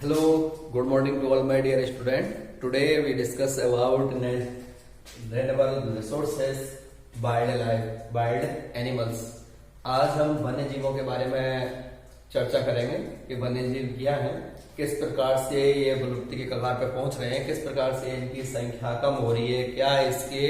Hello, good morning to all my dear student. Today we discuss about renewable resources, wildlife, wild animals. आज हम वन्य जीवों के बारे में चर्चा करेंगे कि वन्य जीव क्या है, किस प्रकार से ये विलुप्ति के कगार पे पहुंच रहे हैं, किस प्रकार से इनकी संख्या कम हो रही है, क्या इसके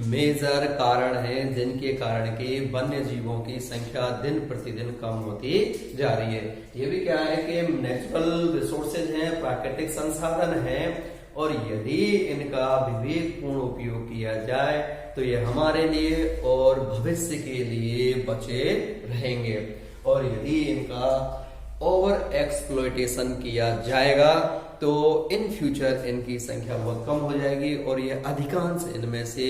मेजर कारण हैं जिनके कारण की वन्य जीवों की संख्या दिन प्रतिदिन कम होती जा रही है। ये भी क्या है कि नेचुरल रिसोर्सेज हैं, प्राकृतिक संसाधन हैं, और यदि इनका विवेकपूर्ण उपयोग किया जाए तो ये हमारे लिए और भविष्य के लिए बचे रहेंगे। और यदि इनका ओवर एक्सप्लॉयटेशन किया जाएगा तो इन फ्यूचर इनकी संख्या बहुत कम हो जाएगी और ये अधिकांश इनमें से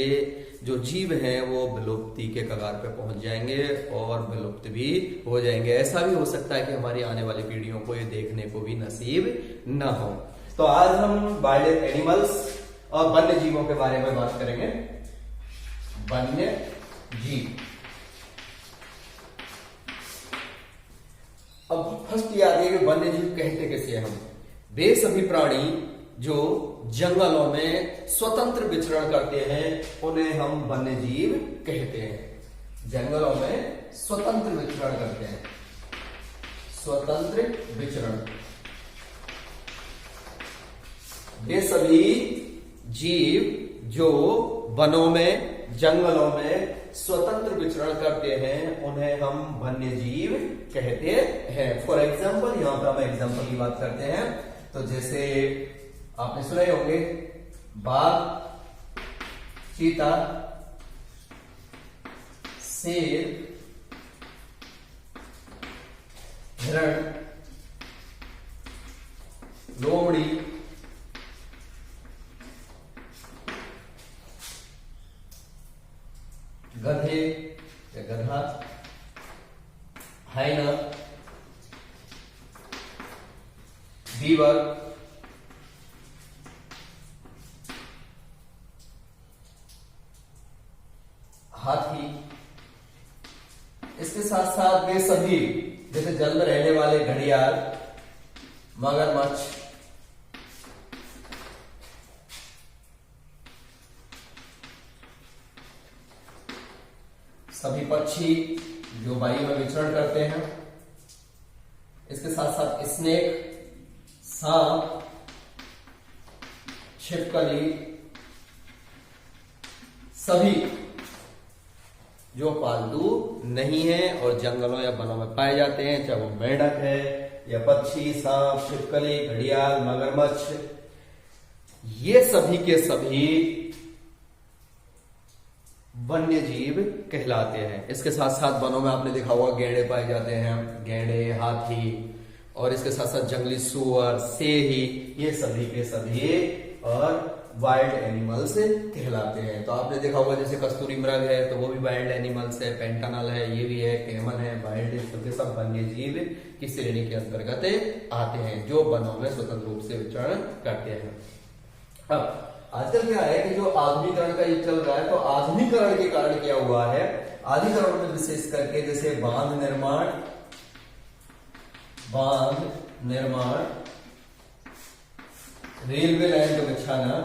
जो जीव हैं वो विलुप्ति के कगार पे पहुंच जाएंगे और विलुप्त भी हो जाएंगे। ऐसा भी हो सकता है कि हमारी आने वाली पीढ़ियों को ये देखने को भी नसीब न हो। तो आज हम वाइल्ड एनिमल्स और वन्य जीवों के बारे में बात करेंगे। वन्य जीव, अब फर्स्ट याद है कि वन्य जीव कहते कैसे हम? वे सभी प्राणी जो जंगलों में स्वतंत्र विचरण करते हैं उन्हें हम वन्य जीव कहते हैं। जंगलों में स्वतंत्र विचरण करते हैं, स्वतंत्र विचरण। वे सभी जीव जो वनों में, जंगलों में स्वतंत्र विचरण करते हैं उन्हें हम वन्य जीव कहते हैं। फॉर एग्जाम्पल, यहां पर हम एग्जाम्पल की बात करते हैं तो जैसे आपने सुने होंगे बाघ, चीता, शेर, हिरण, लोमड़ी, गधे या गधा, हाइना, बीवर, हाथी। इसके साथ साथ वे सभी जैसे जल में रहने वाले घड़ियाल, मगरमच्छ, सभी पक्षी जो वायु में विचरण करते हैं। इसके साथ साथ स्नेक, सांप, छिपकली, सभी जो पालतू नहीं है और जंगलों या वनों में पाए जाते हैं, चाहे वो मेंढक है या पक्षी, सांप, छिपकली, घड़ियाल, मगरमच्छ, ये सभी के सभी वन्य जीव कहलाते हैं। इसके साथ साथ वनों में आपने देखा होगा गैंडे पाए जाते हैं, गैंडे, हाथी, और इसके साथ साथ जंगली सुअर, सेही, ये सभी के सभी और वाइल्ड एनिमल्स कहलाते हैं। तो आपने देखा होगा जैसे कस्तूरी मृग है तो वो भी वाइल्ड एनिमल्स है, पेंटानल है ये भी है, कैमन है, वाइल्ड, सबके सब वन्य जीव की श्रेणी के अंतर्गत आते हैं जो वनों में स्वतंत्र रूप से विचरण करते हैं। अब आजकल क्या है कि जो आधुनिकरण का युग चल रहा है, तो आधुनिकरण के कारण क्या हुआ है, आधुनिकरण में विशेष करके जैसे बांध निर्माण, रेलवे लाइन का बिछाना,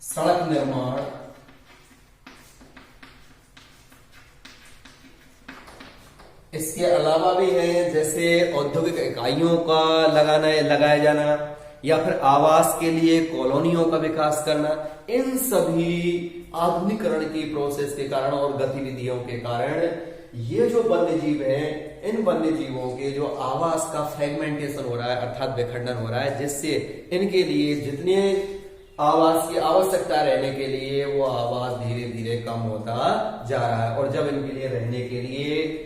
सड़क निर्माण, इसके अलावा भी है जैसे औद्योगिक इकाइयों का लगाया जाना या फिर आवास के लिए कॉलोनियों का विकास करना। इन सभी आधुनिकरण की प्रोसेस के कारण और गतिविधियों के कारण ये जो वन्य जीव हैं, इन वन्य जीवों के जो आवास का फ्रेगमेंटेशन हो रहा है अर्थात विखंडन हो रहा है, जिससे इनके लिए जितने आवास की आवश्यकता रहने के लिए वो आवास धीरे धीरे कम होता जा रहा है। और जब इनके लिए रहने के लिए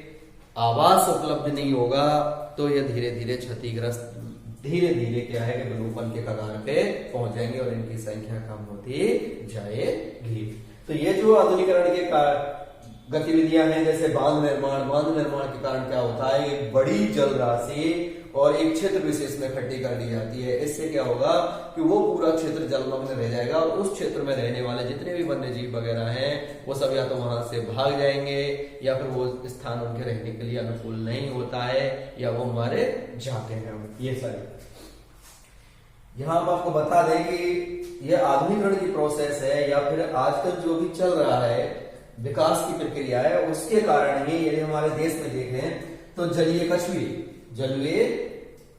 आवास उपलब्ध नहीं होगा तो ये धीरे धीरे क्षतिग्रस्त, धीरे धीरे क्या है कि विलोपन के कगार पे पहुंच जाएंगे और इनकी संख्या कम होती जाएगी। तो ये जो आधुनिकरण के गतिविधियां हैं जैसे बांध निर्माण के कारण क्या होता है, एक बड़ी जल राशि और एक क्षेत्र विशेष में इकट्ठी कर दी जाती है। इससे क्या होगा कि वो पूरा क्षेत्र जलमग्न रह जाएगा और उस क्षेत्र में रहने वाले जितने भी वन्य जीव वगैरह हैं वो सब या तो वहां से भाग जाएंगे या फिर वो स्थान उनके रहने के लिए अनुकूल नहीं होता है या वो मारे जाते हैं। ये सारी यहाँ हम आपको बता दें कि ये आधुनिकरण की प्रोसेस है या फिर आजकल जो भी चल रहा है विकास की प्रक्रिया है, उसके कारण ही यदि हमारे देश में देखें तो जलीय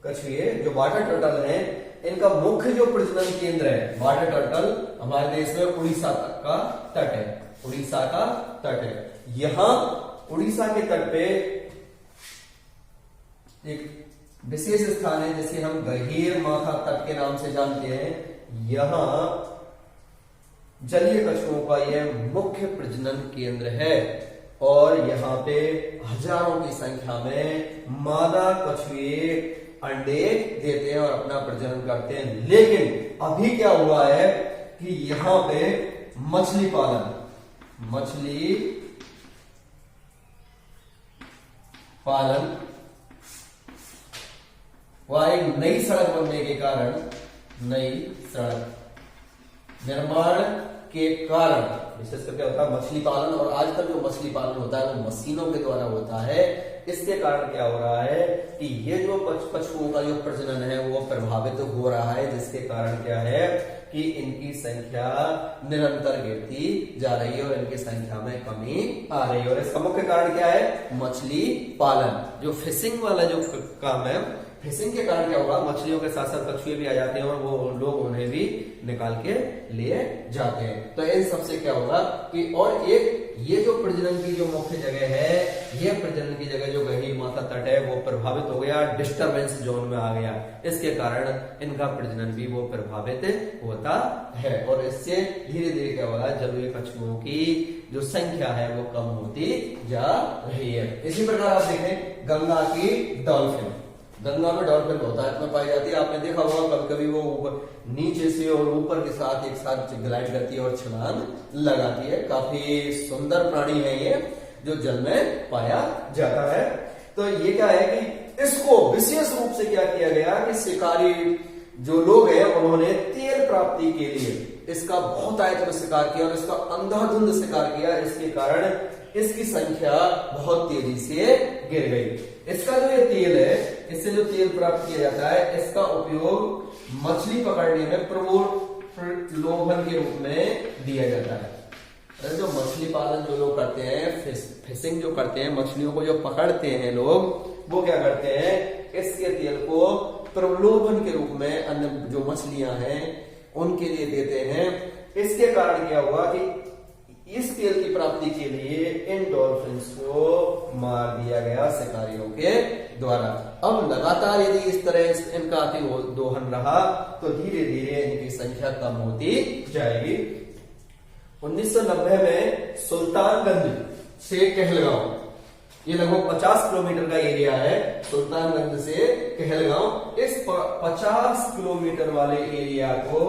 कछुए जो वाटर टर्टल हैं, इनका मुख्य जो प्रजनन केंद्र है वाटर टर्टल हमारे देश में उड़ीसा का तट है। उड़ीसा का तट है। यहां उड़ीसा के तट पे एक विशेष स्थान है जिसे हम गहीर माथा तट के नाम से जानते हैं। यहां जलीय कछुओं का यह मुख्य प्रजनन केंद्र है और यहाँ पे हजारों की संख्या में मादा कछुए अंडे देते हैं और अपना प्रजनन करते हैं। लेकिन अभी क्या हुआ है कि यहाँ पे मछली पालन वह एक नई सड़क बनने के कारण, नई सड़क निर्माण के कारण विशेषकर क्या होता है मछली पालन, और आजकल जो मछली पालन होता है वो मशीनों के द्वारा होता है। इसके कारण क्या हो रहा है कि ये जो कछुओं का जो प्रजनन है वो प्रभावित हो रहा है, जिसके कारण क्या है कि इनकी संख्या निरंतर गिरती जा रही है और इनकी संख्या में कमी आ रही है। और इसका मुख्य कारण क्या है? मछली पालन। जो फिशिंग वाला जो काम है, फिशिंग के कारण क्या होगा, मछलियों के साथ साथ कछुए भी आ जाते हैं और वो लोग उन्हें भी निकाल के लिए जाते हैं। तो इन सबसे क्या होगा कि और एक ये जो प्रजनन की जो मुख्य जगह है, ये प्रजनन की जगह जो गहीर माथा तट है वो प्रभावित हो गया, डिस्टरबेंस जोन में आ गया। इसके कारण इनका प्रजनन भी वो प्रभावित होता है और इससे धीरे धीरे क्या होगा, जलीय कछुओं की जो संख्या है वो कम होती जा रही है। इसी प्रकार आप देखें गंगा की डॉल्फिन, गंगा में डॉल्फिन बहुतायत में पाई जाती है। आपने देखा होगा कभी कभी वो नीचे से और ऊपर के साथ एक साथ ग्लाइड करती है और छलांग लगाती है। काफी सुंदर प्राणी है ये जो जल में पाया जाता है। तो ये क्या है कि इसको विशेष रूप से क्या किया गया कि शिकारी जो लोग हैं उन्होंने तेल प्राप्ति के लिए इसका बहुत आयत में शिकार किया और इसका अंधाधुंध शिकार किया। इसके कारण इसकी संख्या बहुत तेजी से गिर गई। इसका जो ये तेल है, इससे जो तेल प्राप्त किया जाता है, इसका उपयोग मछली पकड़ने में प्रलोभन के रूप में दिया जाता है। जो मछली पालन जो लोग करते हैं, फिशिंग जो करते हैं, मछलियों को जो पकड़ते हैं लोग, वो क्या करते हैं, इसके तेल को प्रलोभन के रूप में अन्य जो मछलियां हैं उनके लिए देते हैं। इसके कारण क्या हुआ कि इस तेल की प्राप्ति के लिए इन डॉल्फिन्स को मार दिया गया शिकारियों के द्वारा। अब लगातार यदि इस तरह इनका अति दोहन रहा तो धीरे धीरे इनकी संख्या कम होती जाएगी। 1990 में सुल्तानगंज से कहलगांव, ये लगभग 50 किलोमीटर का एरिया है, सुल्तानगंज से कहलगांव। इस 50 किलोमीटर वाले एरिया को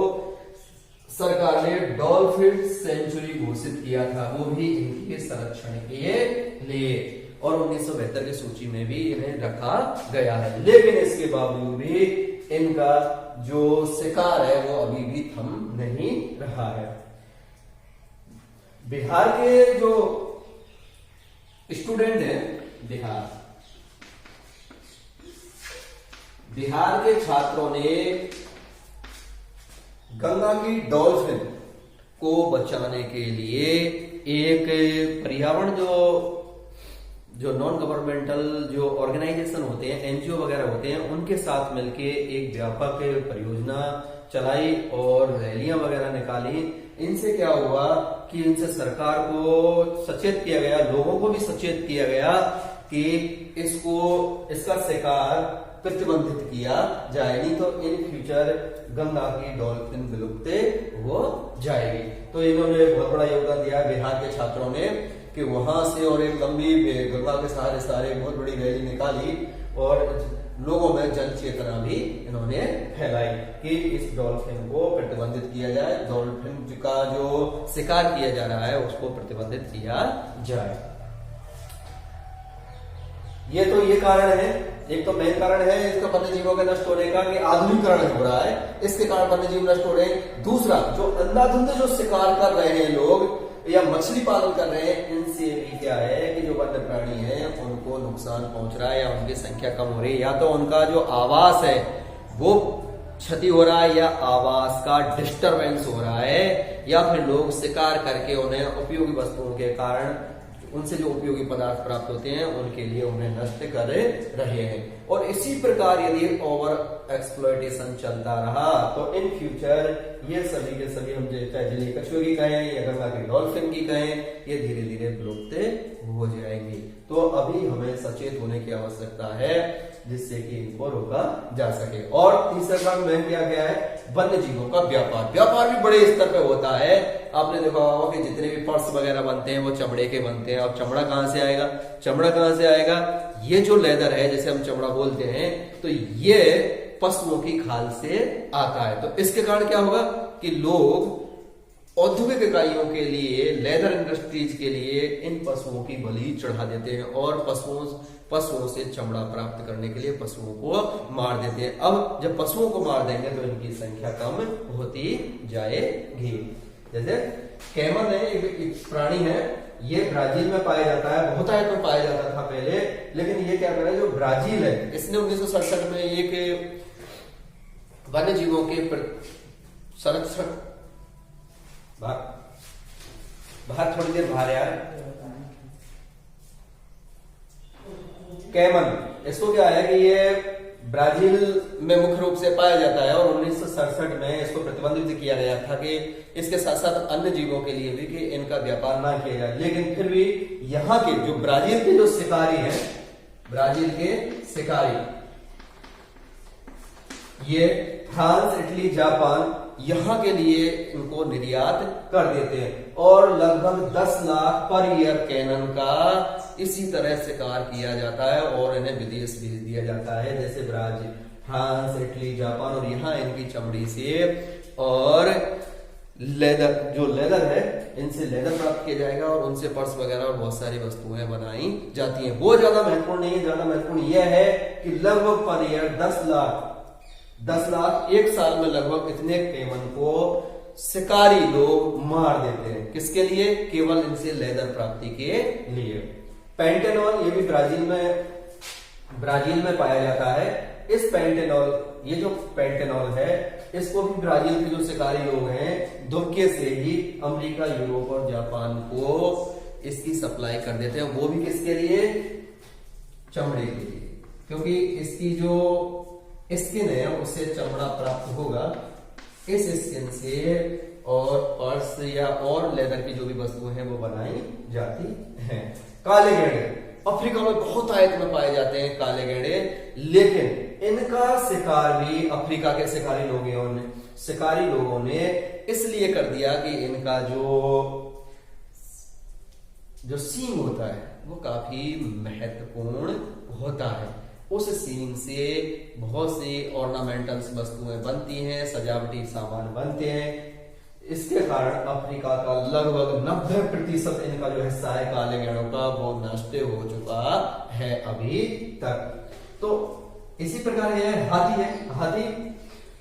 सरकार ने डॉल्फिन सेंचुरी घोषित किया था, वो भी इनके संरक्षण के लिए, और 1972 की सूची में भी इन्हें रखा गया है। लेकिन इसके बावजूद भी इनका जो शिकार है वो अभी भी थम नहीं रहा है। बिहार के जो स्टूडेंट हैं, बिहार के छात्रों ने गंगा की डॉल्फिन को बचाने के लिए एक पर्यावरण जो नॉन गवर्नमेंटल जो ऑर्गेनाइजेशन होते हैं, एनजीओ वगैरह होते हैं, उनके साथ मिलके एक व्यापक परियोजना चलाई और रैलियां वगैरह निकाली। इनसे क्या हुआ कि इनसे सरकार को सचेत किया गया, लोगों को भी सचेत किया गया कि इसका शिकार प्रतिबंधित किया जाए, नहीं तो इन फ्यूचर गंगा की डॉल्फिन विलुप्त हो जाएगी। तो इन्होंने बहुत बड़ा योगदान दिया बिहार के छात्रों ने कि वहां से और एक लंबी गंगा के सहारे बहुत बड़ी रैली निकाली और लोगों में जन चेतना भी इन्होंने फैलाई कि इस डॉल्फिन को प्रतिबंधित किया जाए, डॉल्फिन का जो शिकार किया जा रहा है उसको प्रतिबंधित किया जाए। ये तो ये कारण है एक तो मेन कारण है इसका वन्य जीवों के नष्ट होने का कि आधुनिकीकरण हो रहा है, इसके कारण वन्य जीव नष्ट हो रहे हैं। दूसरा, जो अंधाधुंध जो शिकार कर रहे हैं लोग या मछली पालन कर रहे हैं, इनसे भी क्या है कि जो वन्य प्राणी है उनको नुकसान पहुंच रहा है या उनकी संख्या कम हो रही है, या तो उनका जो आवास है वो क्षति हो रहा है या आवास का डिस्टरबेंस हो रहा है, या फिर लोग शिकार करके उन्हें उपयोगी वस्तुओं के कारण उनसे जो उपयोगी पदार्थ प्राप्त होते हैं उनके लिए उन्हें नष्ट कर रहे हैं। और इसी प्रकार यदि ओवर एक्सप्लॉयटेशन चलता रहा तो इन फ्यूचर ये सभी के सभी हम चाहे जलीय कछुए की कहें या गंगा के डॉल्फिन की कहें, ये धीरे धीरे विलुप्त हो जाएंगी। तो अभी हमें सचेत होने की आवश्यकता है जिससे कि इनको रोका जा सके। और तीसरा काम में क्या क्या है, वन्य जीवों का व्यापार। व्यापार भी बड़े स्तर पे होता है। आपने देखा होगा कि जितने भी पर्स वगैरह बनते हैं वो चमड़े के बनते हैं। अब चमड़ा कहां से आएगा, चमड़ा कहां से आएगा, ये जो लेदर है जैसे हम चमड़ा बोलते हैं तो ये पशुओं की खाल से आता है। तो इसके कारण क्या होगा कि लोग औद्योगिक इकाइयों के लिए, लेदर इंडस्ट्रीज के लिए इन पशुओं की बलि चढ़ा देते हैं और पशुओं से चमड़ा प्राप्त करने के लिए पशुओं को मार देते हैं। अब जब पशुओं को मार देंगे तो इनकी संख्या कम होती जाएगी। जैसे कैमन है, एक प्राणी है, ये ब्राजील में पाया जाता है, बहुतायत में पाया जाता था पहले, लेकिन ये क्या कर रहा है, जो ब्राजील है इसने 1967 में एक वन्य जीवों के संरक्षण बाहर थोड़ी देर बाहर यार, कैमन, इसको क्या है कि ये ब्राजील में मुख्य रूप से पाया जाता है और 1967 में इसको प्रतिबंधित किया गया था कि इसके साथ साथ अन्य जीवों के लिए भी कि इनका व्यापार ना किया जाए। लेकिन फिर भी यहाँ के जो ब्राजील के जो शिकारी हैं, ब्राजील के शिकारी ये फ्रांस, इटली, जापान यहां के लिए इनको निर्यात कर देते हैं और लगभग 10 लाख पर ईयर कैनन का इसी तरह शिकार किया जाता है और इन्हें विदेश भेज दिया जाता है, जैसे ब्राजील, फ्रांस, इटली, जापान। और यहाँ इनकी चमड़ी से और लेदर, जो लेदर है इनसे लेदर प्राप्त किया जाएगा और उनसे पर्स वगैरह और बहुत सारी वस्तुएं बनाई जाती हैं। वो ज्यादा महत्वपूर्ण नहीं है, ज्यादा महत्वपूर्ण यह है कि लगभग पर ईयर 10 लाख एक साल में लगभग इतने कैमन को शिकारी लोग मार देते हैं। किसके लिए? केवल इनसे लेदर प्राप्ति के लिए। पेंटेनॉल, ये भी ब्राजील में पाया जाता है। इस पेंटेनॉल, ये जो पेंटेनॉल है, इसको भी ब्राजील के जो शिकारी लोग हैं धुमके से ही अमेरिका, यूरोप और जापान को इसकी सप्लाई कर देते हैं। वो भी किसके लिए? चमड़े के लिए, क्योंकि इसकी जो स्किन है उससे चमड़ा प्राप्त होगा। इस स्किन से और पर्स या और लेदर की जो भी वस्तुएं हैं वो बनाई जाती हैं। काले गेंडे अफ्रीका में बहुत आयत में पाए जाते हैं काले गेंडे, लेकिन इनका शिकार भी अफ्रीका के शिकारी लोगों ने इसलिए कर दिया कि इनका जो सींग होता है वो काफी महत्वपूर्ण होता है। उस सींग से बहुत सी ऑर्नामेंटल्स वस्तुएं बनती हैं, सजावटी सामान बनते हैं। इसके कारण अफ्रीका का लगभग 90% इनका जो हिस्सा है काले गेंडों का वो नष्ट हो चुका है अभी तक। तो इसी प्रकार यह हाथी है। हाथी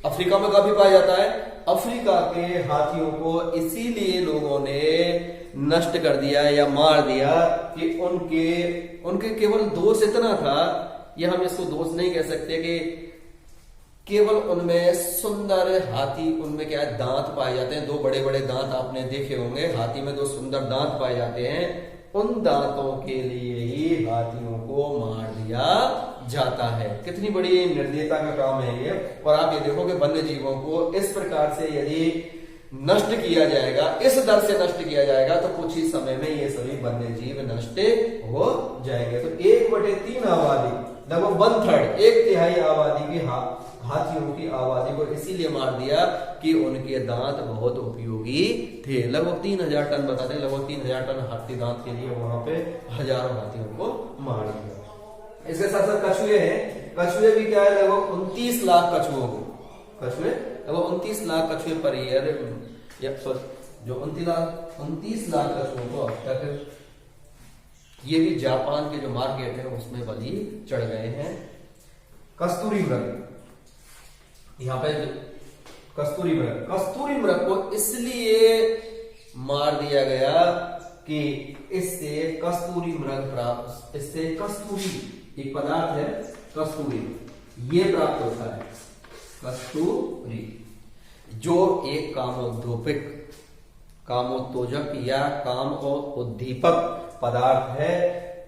अफ्रीका में काफी पाया जाता है। अफ्रीका के हाथियों को इसीलिए लोगों ने नष्ट कर दिया या मार दिया कि उनके केवल दोष इतना था, ये हम इसको दोष नहीं कह सकते, कि केवल उनमें सुंदर हाथी, उनमें क्या है, दांत पाए जाते हैं। 2 बड़े बड़े दांत आपने देखे होंगे, हाथी में 2 सुंदर दांत पाए जाते हैं। उन दांतों के लिए ही हाथियों को मार दिया जाता है। कितनी बड़ी निर्दयता का काम है ये। और आप ये देखो कि वन्य जीवों को इस प्रकार से यदि नष्ट किया जाएगा, इस दर से नष्ट किया जाएगा, तो कुछ ही समय में ये सभी वन्य जीव नष्ट हो जाएंगे। तो 1/3 आबादी, लगभग 1/3, 1/3 आबादी की हाथियों की आबादी को इसीलिए मार दिया कि उनके दांत बहुत उपयोगी थे। लगभग 3000 टन बताते हैं, लगभग 3000 टन हाथी दांत के लिए वहां पे हजारों हाथियों को मार दिया। इसके साथ साथ कछुए हैं। कछुए भी क्या है, लगभग 29 लाख कछुओं को, कछुए लगभग 29 लाख कछुए पर ईयर, जो 29 लाख कछुओं को अब तक ये भी जापान के जो मार्केट है उसमें बलि चढ़ गए हैं। कस्तूरी मृग, यहाँ पे कस्तूरी मृग को इसलिए मार दिया गया कि इससे कस्तूरी मृग प्राप्त, इससे कस्तूरी एक पदार्थ है कस्तूरी, ये प्राप्त होता है। कस्तूरी जो एक कामोत्तेजक या काम उद्दीपक पदार्थ है।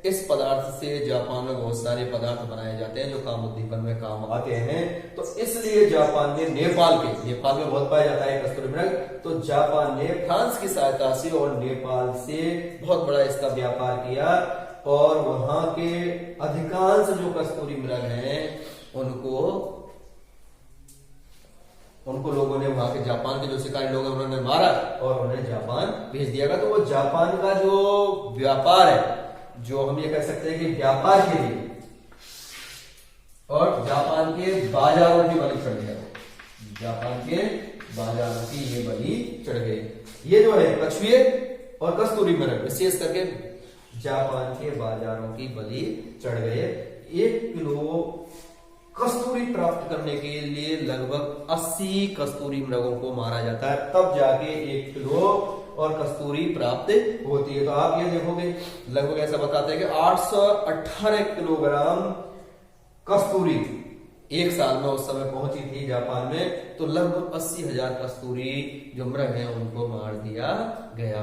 इस पदार्थ से जापान में बहुत सारे पदार्थ बनाए जाते हैं जो काम उद्दीपन में काम आते हैं। तो इसलिए जापान ने नेपाल में बहुत पाया जाता है कस्तूरी मृग, तो जापान ने फ्रांस की सहायता से और नेपाल से बहुत बड़ा इसका व्यापार किया और वहां के अधिकांश जो कस्तूरी मृग हैं उनको लोगों ने, वहां के जापान के जो शिकारी लोग हैं उन्होंने मारा और उन्हें जापान भेज दिया गया। तो वो जापान का जो व्यापार है, जो हम ये कह सकते हैं कि व्यापार के लिए और जापान के बाजारों की बलि चढ़ गया, जापान के बाजारों की ये बलि चढ़ गई। ये जो है कछुए और कस्तूरी मृग विशेष करके जापान के बाजारों की बलि चढ़ गए। 1 किलो कस्तूरी प्राप्त करने के लिए लगभग 80 कस्तूरी मृगों को मारा जाता है, तब जाके 1 किलो और कस्तूरी प्राप्त होती है। तो आप ये देखोगे लगभग ऐसा बताते हैं कि 818 किलोग्राम कस्तूरी एक साल में उस समय पहुंची थी जापान में। तो लगभग 80,000 कस्तूरी जो मृग हैं उनको मार दिया गया।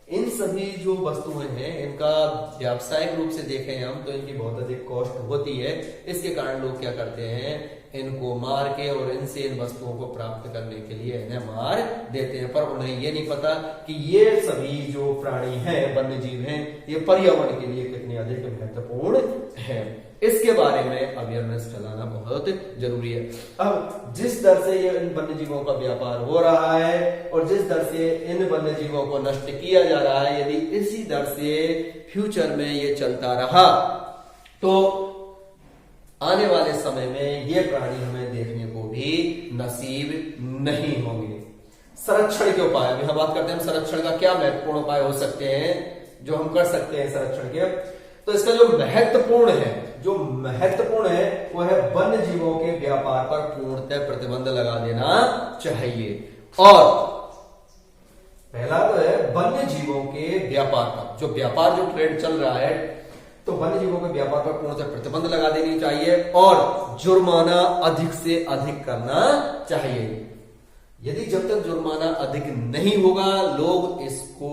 इन सभी जो वस्तुएं हैं इनका व्यावसायिक रूप से देखें हम तो इनकी बहुत अधिक कॉस्ट होती है। इसके कारण लोग क्या करते हैं, इनको मार के और इनसे इन वस्तुओं को प्राप्त करने के लिए इन्हें मार देते हैं, पर उन्हें ये नहीं पता कि ये सभी जो प्राणी हैं, वन्य जीव हैं, ये पर्यावरण के लिए कितने अधिक महत्वपूर्ण है। इसके बारे में अवेयरनेस फैलाना बहुत जरूरी है। अब जिस दर से ये इन वन्य जीवों का व्यापार हो रहा है और जिस दर से इन वन्य जीवों को नष्ट किया जा रहा है, यदि इसी दर से फ्यूचर में ये चलता रहा तो आने वाले समय में ये प्राणी हमें देखने को भी नसीब नहीं होंगे। संरक्षण के उपाय, अभी हम बात करते हैं संरक्षण का क्या महत्वपूर्ण उपाय हो सकते हैं जो हम कर सकते हैं संरक्षण के। तो इसका जो महत्वपूर्ण है वो है वन्य जीवों के व्यापार पर पूर्णतः प्रतिबंध लगा देना चाहिए। और पहला तो है वन्य जीवों के व्यापार पर, जो ट्रेड चल रहा है, तो वन्य जीवों के व्यापार पर पूर्णतः प्रतिबंध लगा देनी चाहिए और जुर्माना अधिक से अधिक करना चाहिए। यदि जब तक जुर्माना अधिक नहीं होगा, लोग इसको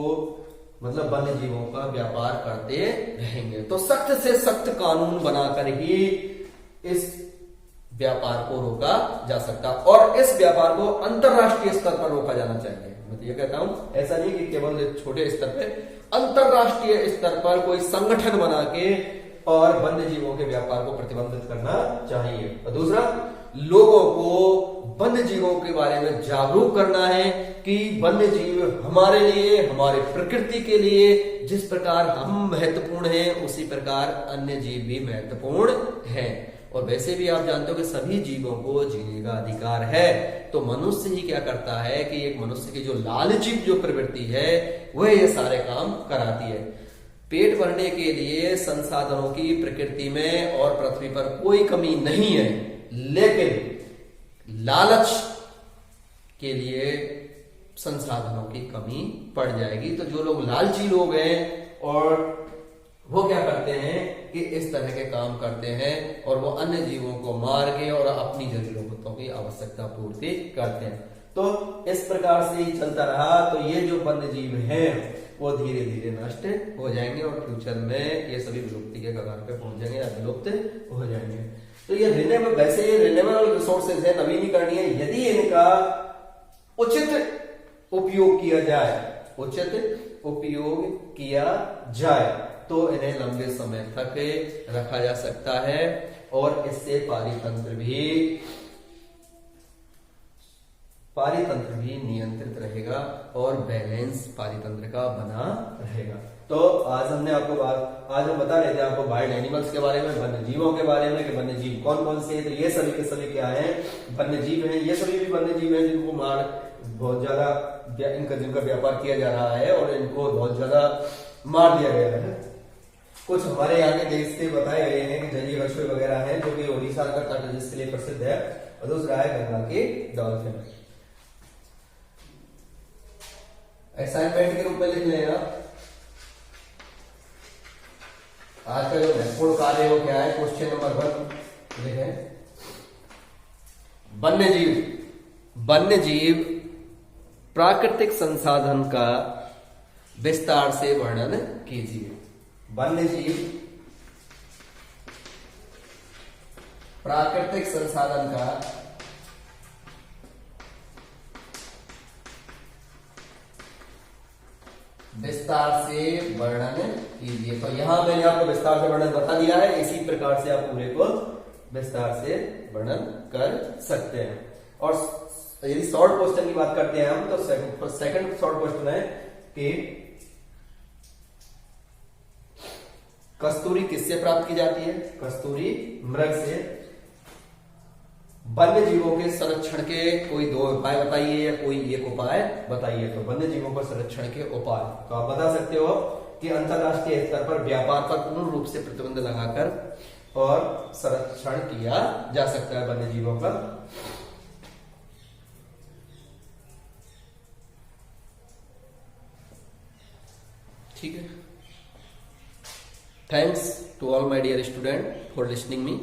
मतलब वन्य जीवों का व्यापार करते रहेंगे। तो सख्त से सख्त कानून बनाकर ही इस व्यापार को रोका जा सकता और इस व्यापार को अंतरराष्ट्रीय स्तर पर रोका जाना चाहिए। मैं तो ये कहता हूं, ऐसा नहीं कि केवल छोटे स्तर पे, अंतरराष्ट्रीय स्तर पर कोई संगठन बना के और वन्य जीवों के व्यापार को प्रतिबंधित करना चाहिए। और दूसरा, लोगों को वन्य जीवों के बारे में जागरूक करना है कि वन्य जीव हमारे लिए, हमारे प्रकृति के लिए जिस प्रकार हम महत्वपूर्ण हैं उसी प्रकार अन्य जीव भी महत्वपूर्ण हैं। और वैसे भी आप जानते हो कि सभी जीवों को जीने का अधिकार है। तो मनुष्य ही क्या करता है कि एक मनुष्य की जो लालची जो प्रवृत्ति है वह ये सारे काम कराती है। पेट भरने के लिए संसाधनों की प्रकृति में और पृथ्वी पर कोई कमी नहीं है, लेकिन लालच के लिए संसाधनों की कमी पड़ जाएगी। तो जो लोग लालची लोग हैं और वो क्या करते हैं कि इस तरह के काम करते हैं और वो अन्य जीवों को मार के और अपनी जरूरतों की आवश्यकता पूर्ति करते हैं। तो इस प्रकार से ही चलता रहा तो ये जो वन्य जीव हैं वो धीरे धीरे नष्ट हो जाएंगे और फ्यूचर में ये सभी विलुप्ति के कगार पे पहुंच जाएंगे या विलुप्त हो जाएंगे। तो ये रिन्यूएबल रिसोर्सेज है, नवीनीकरणीय, यदि इनका उचित उपयोग किया जाए तो इन्हें लंबे समय तक रखा जा सकता है और इससे पारितंत्र भी नियंत्रित रहेगा और बैलेंस पारितंत्र का बना रहेगा। तो आज हम बता रहे थे आपको वाइल्ड एनिमल्स के बारे में, वन्य जीवों के बारे में कि वन्य जीव कौन कौन से हैं। तो ये सभी के सभी क्या हैं, वन्य जीव हैं। ये सभी भी वन्य जीव हैं जिनको बहुत ज्यादा जिनका व्यापार किया जा रहा है और इनको बहुत ज्यादा मार दिया गया है। कुछ हमारे यहाँ के देश के बताए गए हैं कि जलीय कछुए वगैरह हैं जो कि ओडिशा का तट जिसके लिए प्रसिद्ध है, और दूसरा है गंगा की डॉल्फिन। असाइनमेंट के रूप में लिख लेना। आज का जो महत्वपूर्ण कार्य वो क्या है, क्वेश्चन नंबर 1 लिखें। वन्यजीव प्राकृतिक संसाधन का विस्तार से वर्णन कीजिए। वन्यजीव प्राकृतिक संसाधन का विस्तार से वर्णन कीजिए। तो यहां मैंने आपको विस्तार से वर्णन बता दिया है, इसी प्रकार से आप पूरे को विस्तार से वर्णन कर सकते हैं। और यदि शॉर्ट क्वेश्चन की बात करते हैं हम, तो सेकंड शॉर्ट क्वेश्चन है कि कस्तूरी किससे प्राप्त की जाती है? कस्तूरी मृग से। वन्य जीवों के संरक्षण के कोई 2 उपाय बताइए या कोई एक उपाय बताइए। तो वन्य जीवों पर संरक्षण के उपाय तो आप बता सकते हो कि अंतरराष्ट्रीय स्तर पर व्यापार पर पूर्ण रूप से प्रतिबंध लगाकर और संरक्षण किया जा सकता है वन्य जीवों का। ठीक है। Thanks to all my dear students for listening me.